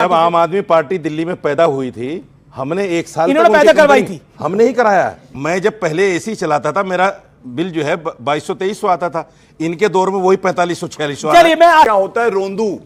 जब आम आदमी पार्टी दिल्ली में पैदा हुई थी, हमने एक साल इन्होंने पैदा करवाई थी, हमने ही कराया। मैं जब पहले एसी चलाता था, मेरा बिल जो है 2200-2300 आता था। इनके दौर में वही 4500-4600। चलिए, मैं क्या होता है रोंदू,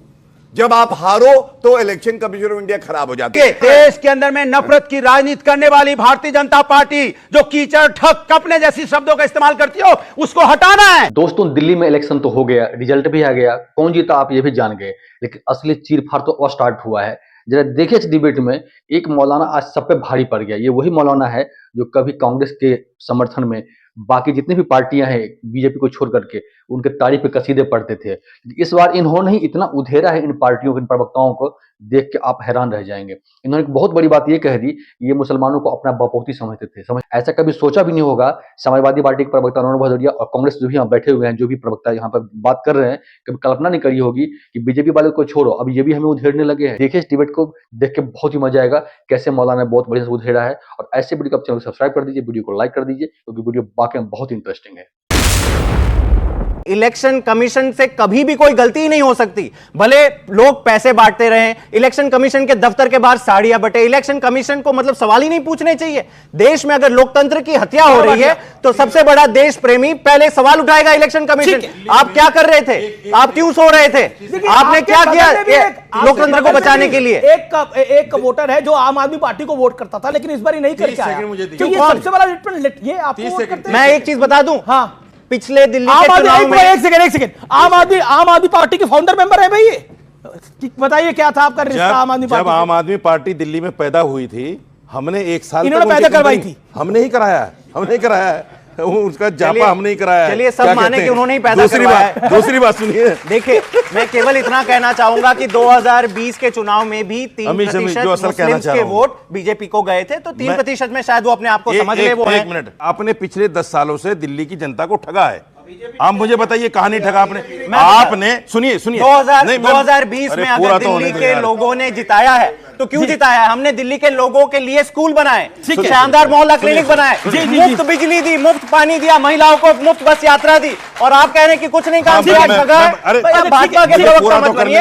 जब आप हारो तो इलेक्शन कमीशन ऑफ इंडिया खराब हो जाती है। देश के अंदर में नफरत की राजनीति करने वाली भारतीय जनता पार्टी जो कीचड़, ठग, कपने जैसी शब्दों का इस्तेमाल करती हो, उसको हटाना है। दोस्तों, दिल्ली में इलेक्शन तो हो गया, रिजल्ट भी आ गया, कौन जीता आप ये भी जान गए, लेकिन असली चीर-फाड़ तो और स्टार्ट हुआ है। जरा देखिए इस डिबेट में एक मौलाना आज सब पे भारी पड़ गया। ये वही मौलाना है जो कभी कांग्रेस के समर्थन में बाकी जितनी भी पार्टियां हैं बीजेपी को छोड़ करके उनके तारीफ पे कसीदे पढ़ते थे। इस बार इन्होंने ही इतना उधेरा है इन पार्टियों के, इन प्रवक्ताओं को देख के आप हैरान रह जाएंगे। इन्होंने एक बहुत बड़ी बात ये कह दी, ये मुसलमानों को अपना बपौती समझते थे। ऐसा कभी सोचा भी नहीं होगा। समाजवादी पार्टी के प्रवक्ता अरुण भदौरिया और कांग्रेस जो भी यहाँ बैठे हुए हैं, जो भी प्रवक्ता यहाँ पर बात कर रहे हैं, कभी कल्पना नहीं करी होगी कि बीजेपी वाले को छोड़ो, अब ये भी हमें उधेड़ने लगे हैं। देखिए इस डिबेट को देख के बहुत ही मजा आएगा, कैसे मौलाना बहुत बढ़िया से उधेड़ा है। और ऐसे वीडियो को आप चैनल को सब्सक्राइब कर दीजिए, वीडियो को लाइक कर दीजिए, क्योंकि वीडियो वाकई में बहुत इंटरेस्टिंग है। इलेक्शन कमीशन से कभी भी कोई गलती नहीं हो सकती। भले लोग पैसे बांटते रहें, इलेक्शन कमीशन के दफ्तर के बाहर साड़ियां बटे, इलेक्शन कमीशन को मतलब सवाल ही नहीं पूछने चाहिए। देश में अगर लोकतंत्र की हत्या हो रही है तो सबसे बड़ा देश प्रेमी पहले सवाल उठाएगा इलेक्शन कमीशन। आप क्या कर रहे थे? आप क्यों सो रहे थे? आपने क्या किया लोकतंत्र को बचाने के लिए? एक वोटर है जो आम आदमी पार्टी को वोट करता था, लेकिन इस बार नहीं करके आया। ये सबसे बड़ा ये आपको मैं एक चीज बता दूं, हाँ, पिछले दिल्ली के चुनाव में एक सेकंड आम आदमी पार्टी के फाउंडर मेंबर है भाई। बताइए क्या था आपका रिश्ता आम आदमी पार्टी? जब आम आदमी पार्टी दिल्ली में पैदा हुई थी, हमने एक साल इन्होंने पैदा करवाई थी, हमने ही कराया, हमने कराया उसका जापा हमने ही कराया। चलिए सब माने कि उन्होंने ही पैदा करवाया है। दूसरी बात सुनिए, देखिए मैं केवल इतना कहना चाहूंगा कि 2020 के चुनाव में भी 3% मुस्लिम्स के वोट बीजेपी को गए थे, तो 3% में शायद वो अपने आप को समझ ले। वो एक मिनट, आपने पिछले 10 सालों से दिल्ली की जनता को ठगा है। आप मुझे बताइए कहां नहीं ठगा आपने? सुनिए 2020 में अगर दिल्ली के लोगों ने जिताया है तो क्यों जिताया है? हमने दिल्ली के लोगों के लिए स्कूल बनाए, शानदार मोहल्ला क्लिनिक बनाए, मुफ्त बिजली दी, मुफ्त पानी दिया, महिलाओं को मुफ्त बस यात्रा दी, और आप कह रहे हैं कि कुछ नहीं काम किया, ठगा है। भाजपा के प्रवक्ता मत बनिए।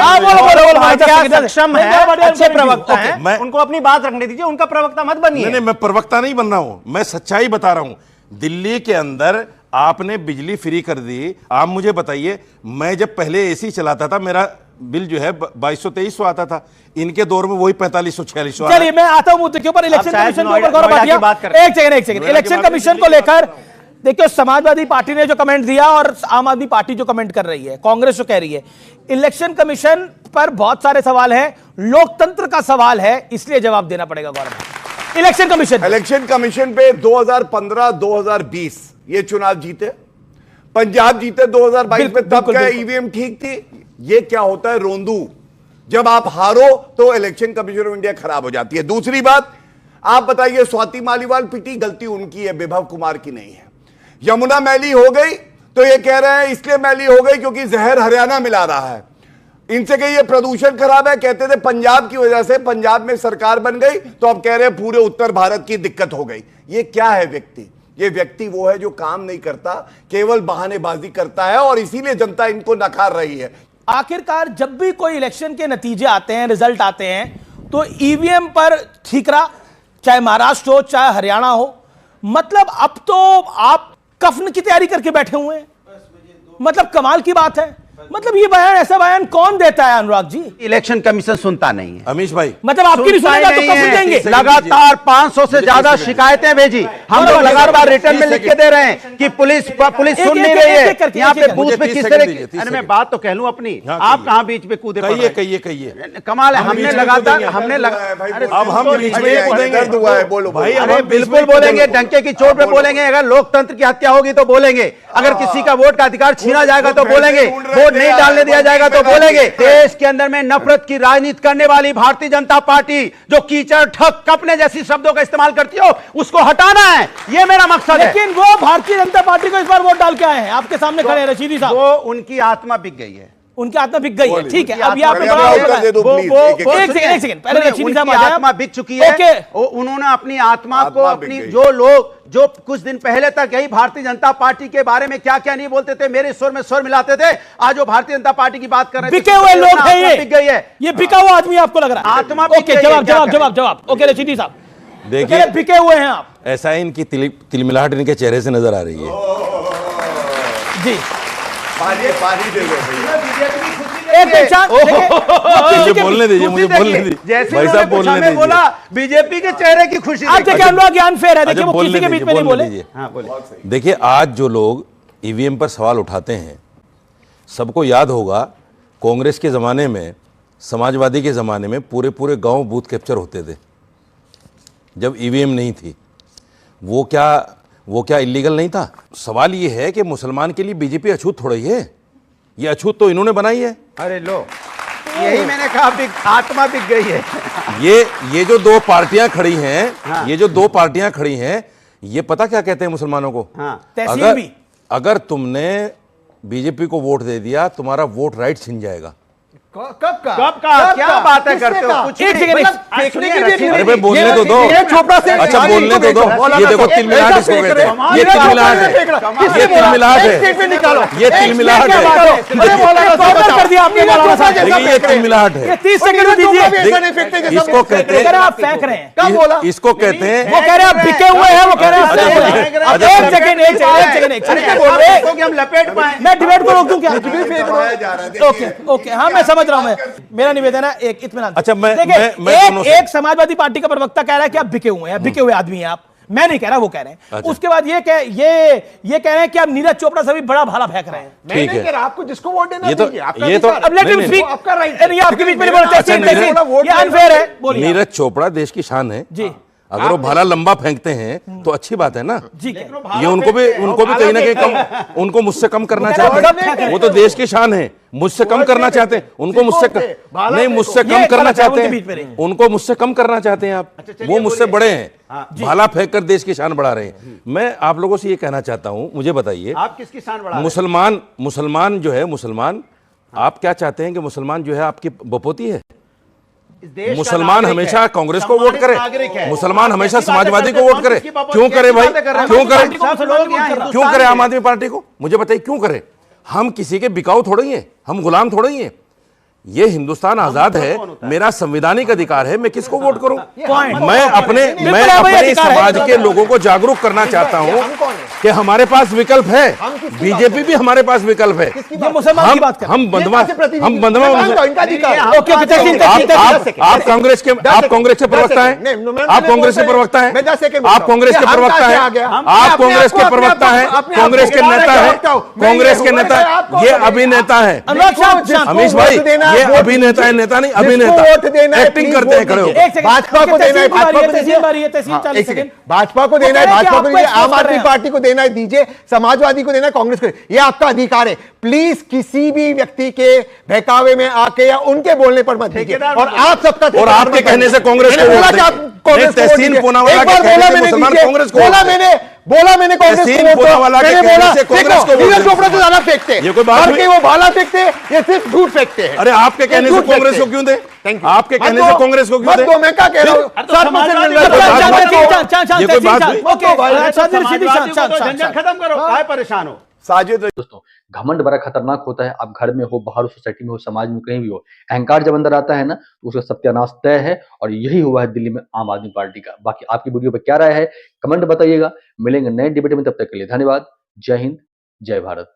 सक्षम है, अच्छे प्रवक्ता हैं, उनको अपनी बात रखने दीजिए, उनका प्रवक्ता मत बनिए। नहीं, मैं प्रवक्ता नहीं बन रहा हूं, मैं सच्चाई बता रहा हूं। दिल्ली के अंदर आपने बिजली फ्री कर दी। आप मुझे बताइए, मैं जब पहले एसी चलाता था, मेरा बिल जो है 2200-2300 आता था। इनके दौर में वही 4500-4600। चलिए मैं आता हूं मुद्दे के ऊपर, इलेक्शन कमीशन के ऊपर गौरव भाटिया। एक सेकंड इलेक्शन कमीशन को लेकर देखिए, समाजवादी पार्टी ने जो कमेंट दिया और आम आदमी पार्टी जो कमेंट कर रही है, कांग्रेस जो कह रही है, इलेक्शन कमीशन पर बहुत सारे सवाल हैं, लोकतंत्र का सवाल है, इसलिए जवाब देना पड़ेगा गौरव। इलेक्शन कमीशन पे 2015-2020 ये चुनाव जीते, पंजाब जीते 2022 में, तब क्या ईवीएम ठीक थी? ये क्या होता है रोंदू, जब आप हारो तो इलेक्शन कमीशन ऑफ इंडिया खराब हो जाती है। दूसरी बात, आप बताइए, स्वाति मालीवाल पिटी, गलती उनकी है, विभव कुमार की नहीं है। यमुना मैली हो गई तो ये कह रहे हैं इसलिए मैली हो गई क्योंकि जहर हरियाणा मिला रहा है। इनसे कहिए प्रदूषण खराब है, कहते थे पंजाब की वजह से पंजाब में सरकार बन गई, तो अब कह रहे हैं पूरे उत्तर भारत की दिक्कत हो गई। ये क्या है व्यक्ति? ये व्यक्ति वो है जो काम नहीं करता, केवल बहानेबाजी करता है, और इसीलिए जनता इनको नकार रही है। आखिरकार जब भी कोई इलेक्शन के नतीजे आते हैं, रिजल्ट आते हैं, तो ईवीएम पर ठीकरा, चाहे महाराष्ट्र हो चाहे हरियाणा हो, मतलब अब तो आप कफन की तैयारी करके बैठे हुए हैं। मतलब कमाल की बात है। मतलब ये बयान, ऐसा बयान कौन देता है अनुराग जी? इलेक्शन कमीशन सुनता नहीं है अमीश भाई। मतलब आपकी नहीं सुनेगा तो कब देंगे? लगातार 500 से ज्यादा शिकायतें भेजी, हम लोग लगातार रिटर्न में लिख के दे रहे हैं कि पुलिस सुन नहीं रही है। यहाँ पे बूथ पे किस तरह की, अरे मैं बात तो कह लूं अपनी, आप कहां बीच में कूदे? कहिए कमाल है। हमने लगातार अब हम बीच में कूदेंगे, बोलो भाई। अरे बिल्कुल बोलेंगे, डंके की चोट पे बोलेंगे। अगर लोकतंत्र की हत्या होगी तो बोलेंगे, अगर किसी का वोट का अधिकार छीना जाएगा तो बोलेंगे, वोट नहीं डालने दिया जाएगा तो बोलेंगे। देश के अंदर में नफरत की राजनीति करने वाली भारतीय जनता पार्टी जो कीचड़, ठग, कपने जैसी शब्दों का इस्तेमाल करती हो, उसको हटाना है, ये मेरा मकसद है। लेकिन वो भारतीय जनता पार्टी को इस बार वोट डाल के आए हैं, आपके सामने खड़े हैं रशीदी साहब। वो उनकी आत्मा बिक गई है। उनकी आत्मा बिक गई है, ठीक है। अब ये आपने वो- बड़ा वो- लगाया। एक सेकंड पहले रशीदी साहब आ जाए। आत्मा बिक चुकी है। ओके। उन्होंने अपनी आत्मा को, आत्मा बिक अपनी गई। जो लोग जो कुछ दिन पहले तक यही भारतीय जनता पार्टी के बारे में क्या क्या नहीं बोलते थे, मेरे स्वर में स्वर मिलाते थे, आज वो भारतीय जनता पार्टी की बात कर रहे हैं। बिके हुए लोग हैं ये। बिक गई है, ये बिका हुआ आदमी आपको लग रहा है? आत्मा बिक ओके, गई है, जवाब क्या जवाब करें? जवाब जवाब। ओके रशीदी साहब, देखिए बिके हुए हैं आप ऐसा है, इनकी तिलमिलाहट इनके चेहरे से नजर आ रही है। जी। पानी दे दो भैया। एक पहचान मुझे बोलने दीजिए, मुझे बोलने दीजिए जैसे भाई साहब, बोलने दीजिए। बोला बीजेपी के चेहरे की खुशी आप देखिए हम लोग अनफेयर है, देखिए अच्छा, वो बोलने किसी के बीच दीजिए, में नहीं बोलने बोले। दीजिए। हाँ बोले। देखिए आज जो लोग ईवीएम पर सवाल उठाते हैं, सबको याद होगा कांग्रेस के ज़माने में, समाजवादी के ज़माने में पूरे पूरे गांव बूथ कैप्चर होते थे जब ईवीएम नहीं थी। वो क्या इलीगल नहीं था? सवाल ये है कि मुसलमान के लिए बीजेपी अछूत थोड़ा ही है, ये अछूत तो इन्होंने बनाई है। अरे लो, यही मैंने कहा, आत्मा बिक गई है। ये जो दो पार्टियां खड़ी हैं, ये जो दो पार्टियां खड़ी हैं, ये पता क्या कहते हैं मुसलमानों को? हाँ। तहसील भी। अगर तुमने बीजेपी को वोट दे दिया, तुम्हारा वोट राइट छिन जाएगा। कब का क्या बात है करते हो? कुछ एक नहीं, सेकंड, मतलब फेंकने की भी अरे भाई बोलने तो दो। अच्छा बोलने तो दो। ये देखो तिलमिलाहट इसको कहते हैं, ये तिलमिलाहट है, ये तिलमिलाहट है, ये तिलमिलाहट है, कर दिया आपने मौलाना साहब। देखिए ये तिलमिलाहट ये है। 30 सेकंड में दीजिए। इसको कहते कह रहे हैं, आप फेंक रहे हैं, इसको कहते हैं, वो कह रहे हैं आप बिके हुए हैं, वो कह रहे हैं आप फेंक रहे हैं। अच्छा, एक सेकंड हम लपेट पाए। मैं डिबेट को रोक दूं क्या? दबाया जा रहा है। ओके ओके, हाँ मैं समझ रहा हूं। मैं मेरा निवेदन है एक इत्मीनान। अच्छा, मैं दोनों से- एक समाजवादी पार्टी का प्रवक्ता कह रहा है कि आप बिके हुए हैं, बिके हुए आदमी हैं आप। मैं नहीं कह रहा, वो कह रहे हैं। अच्छा। उसके बाद ये कह रहे हैं कि आप नीरज चोपड़ा से भी बड़ा भाला फेंक रहे हैं। ठीक है। आपको जिसको वोट देना ये तो दीजिए, आपका ये तो अधिकार है। अब लेट नहीं, हिम नहीं। स्पीक। आपका right है। ये आपके बीच में नहीं बोलते। अच्छा, वोट ये अनफेयर है, बोलिए। नीरज चोपड़ा देश की शान है जी। अगर वो भाला लंबा फेंकते हैं तो अच्छी बात है ना। ठीक है। ये उनको भी कहीं ना कहीं कम, उनको मुझसे कम करना चाहते हैं। वो तो देश की शान है, मुझसे कम करना चाहते हैं। उनको मुझसे नहीं, मुझसे कम करना चाहते हैं, उनको मुझसे कम करना चाहते हैं आप। वो मुझसे बड़े हैं, भाला फेंक कर देश की शान बढ़ा रहे हैं। मैं आप लोगों से ये कहना चाहता हूं, मुझे बताइए, आप किसकी शान बढ़ा रहे हैं? मुसलमान जो है, मुसलमान आप क्या चाहते हैं कि मुसलमान जो है आपकी बपोती है? इस देश का मुसलमान नागरिक हमेशा है, कांग्रेस को वोट करे, नागरिक है। मुसलमान आप हमेशा कैसी बातें समाजवादी करते को हैं? वोट करे। कौन किसकी क्यों करे भाई? बातें कर रहे हैं? क्यों करे? सब लोग यहाँ क्यों हिंदुस्तान करे के आम आदमी पार्टी को? मुझे बताइए क्यों करे? हम किसी के बिकाऊ थोड़े ही हैं, हम गुलाम थोड़े ही हैं। ये हिंदुस्तान आजाद है, मेरा संवैधानिक अधिकार है, मैं किसको वोट करूं? मैं अपने समाज के लोगों को जागरूक करना चाहता हूं कि हमारे पास विकल्प है, बीजेपी भी हमारे पास विकल्प है। ये मुसलमान की बात कर रहे हैं। हम बंधवा इनका अधिकार। ओके ओके, तीन आप कांग्रेस के प्रवक्ता हैं, आप कांग्रेस के प्रवक्ता हैं, आप कांग्रेस के प्रवक्ता हैं, आप कांग्रेस के प्रवक्ता हैं, कांग्रेस के नेता हैं, कांग्रेस के नेता, ये अभिनेता है। अमीश भाई, ये अभिनेता है, नेता नहीं, अभिनेता एक्टिंग करते हैं खड़े होकर। भाजपा को देना है, भाजपा को तहसील बारी है, तहसील 40 एक सेकंड, सेकंड। भाजपा को देना है, वो कह रहे हैं भाजपा को कि दीजिए, आपको आम आदमी expose कर रहे पार्टी को देना है दीजिए, समाजवादी को देना है, कांग्रेस को, ये आपका अधिकार है। प्लीज किसी भी व्यक्ति के बहकावे में आके या उनके बोलने पर मत दीजिए। और आप सबका और आपके कहने से कांग्रेस को वोट देंगे। तहसीन पूनावाला के कहने से मुसलमान कांग्रेस को बोला मैंने कांग्रेस को तहसीन पूनावाला के कहने से कांग्रेस को वोट नीरज चोपड़ा तो ज्यादा फेंकते हैं, ये कोई बात हुई? वो भाला फेंकते हैं, ये सिर्फ झूठ फेंकते हैं। अरे आपके कहने से कांग्रेस को क्यों दे? आपके कहने से कांग्रेस को क्यों दे? मैं क्या कह रहा हूँ, 7% मिल रहा है। ये कोई बात हुई? झंझट खत्म करो, काहे परेशान हो? साजिद दोस्तों, घमंड बड़ा खतरनाक होता है। आप घर में हो, बाहर हो, सोसाइटी में हो, समाज में कहीं भी हो, अहंकार जब अंदर आता है ना, तो उसका सत्यानाश तय है। और यही हुआ है दिल्ली में आम आदमी पार्टी का। बाकी आपकी वीडियो पे क्या राय है, कमेंट बताइएगा। मिलेंगे नए डिबेट में, तब तक के लिए धन्यवाद। जय हिंद, जय भारत।